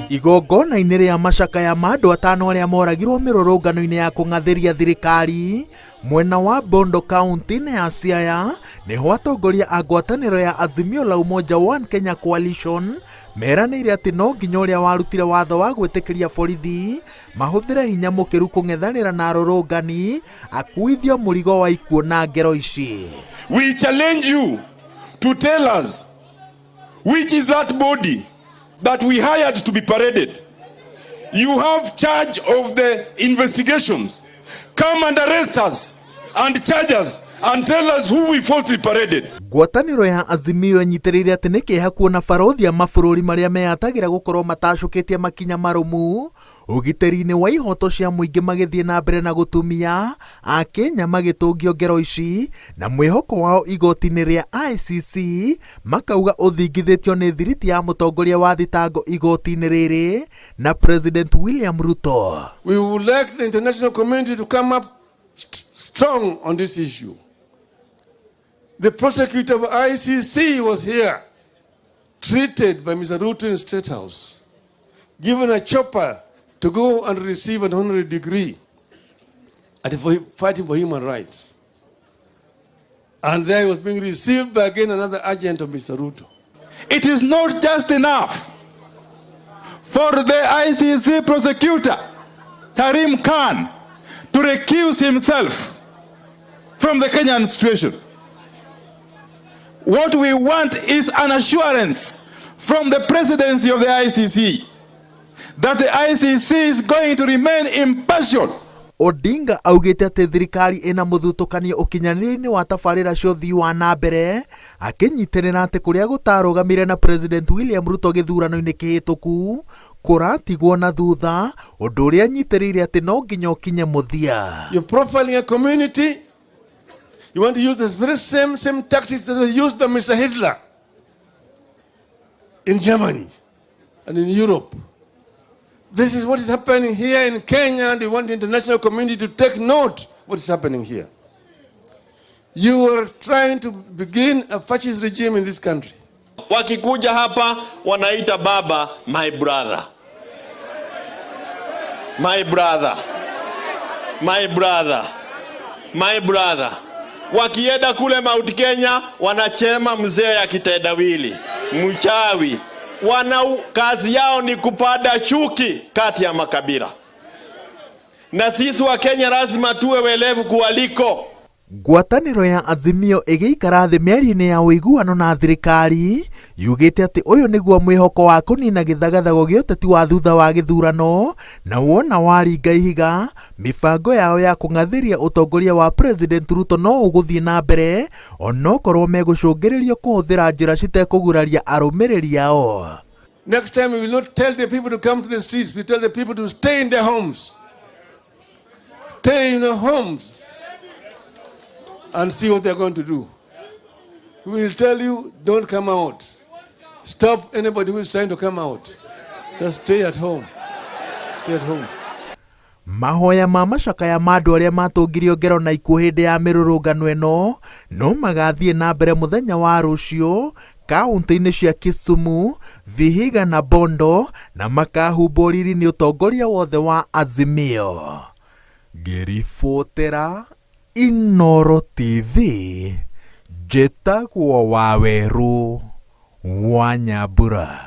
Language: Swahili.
Igongona-inĩ rĩa macakaya ma andũ atano arĩa moragirwo mĩrũrũngano-inĩ ya kũng'athĩria thirikari mwena wa Bondo kaunti-inĩ ya Siaya, nĩho atongoria a ngwatanĩro ya Azimio-OKA One Kenya Coalition meranĩire atĩ no nginya ũrĩa warutire watho wa gwĩtĩkĩria borithi mahũthĩre hinya mũkĩru kũng'ethanĩra na arũrũngani akuithio mũrigo wa ikuũ na ngero ici. We challenge you to tell us which is that body that we hired to be paraded. You have charge of the investigations. Come and arrest us and charge us and tell us who we falsely paraded. Ngwatanĩro ya Azimio ĩnyitĩrĩire atĩ nĩ kĩeha kuona barothi a mabũrũri marĩa meyatagĩra gũkorwo matacũkĩtie makinya marũmu ũgitĩri-inĩ wa ihoto cia mũingĩ magĩthiĩ na mbere na gũtumia a Kenya magĩtũngio ngero ici na mwĩhoko wao igoti-inĩ rĩa ICC makauga ũthingithĩtio nĩ thiriti ya mũtongoria wa thitango igoti-inĩ rĩrĩ na President William Ruto. We would like the international community to come up strong on this issue. The prosecutor of ICC was here, treated by Mr. Ruto in State House, given a chopper to go and receive an honorary degree and fighting for human rights. And there he was being received by again another agent of Mr. Ruto. It is not just enough for the ICC prosecutor, Karim Khan, to recuse himself from the Kenyan situation. What we want is an assurance from the presidency of the ICC that the ICC is going to remain impartial. Odinga augĩte atĩ thirikari ĩna mũthutũkanio ũkinyanĩria-inĩ wa tabarĩra cia ũthii wa na mbere akĩnyitĩrĩra atĩ kũrĩa gũtarũgamire na President William Ruto gĩthurano-inĩ kĩhĩtũku kũratigwo na thutha, ũndũ ũrĩa nyitĩrĩire atĩ no nginya ũkinye mũthia. You're profiling a community. You want to use the very same tactics that were used by Mr. Hitler in Germany and in Europe. This is what is happening here in Kenya, and they want the international community to take note of what is happening here. You are trying to begin a fascist regime in this country. Wakikuja hapa wanaita baba my brother. My brother. My brother. My brother. Wakienda kule Mount Kenya wanachema mzee ya kitendawili, mchawi. Kazi yao ni kupanda chuki kati ya makabila. Na sisi wa Kenya lazima tuwe welevu kuwaliko. Ngwatanĩro ya Azimio ĩgĩikara thĩ mĩario-inĩ ya ũiguano na thirikari yugĩte atĩ ũyũ nĩguo mwĩhoko wa kũnina gĩthagathago gĩa ũteti wa thutha wa gĩthurano na wona waringa ihiga mĩbango yao ya kũng'athĩria ũtongoria wa President Ruto no ũgũthiĩ na mbere onokorwo megũcũngĩrĩrio kũhũthĩra njĩra citekũguraria arũmĩrĩri ao. Next time we will not tell the people to come to the streets, we tell the people to stay in their homes. Stay in their homes. And see what they're going to do. We will tell you, don't come out. Stop anybody who is trying to come out. Just stay at home. Stay at home. Mahoya ma macakaya ma andũ arĩa matũngirio ngero na ikuũ hĩndĩ ya mĩrũrũngano ĩno no magathiĩ na mbere mũthenya wa rũciũ kaunti-inĩ cia Kisumu, Vihiga na Bondo na makahumbwo riri nĩ ũtongoria wothe wa Azimio. Ngĩribotera Inooro TV, njĩtagwo Waweru wa Nyambura.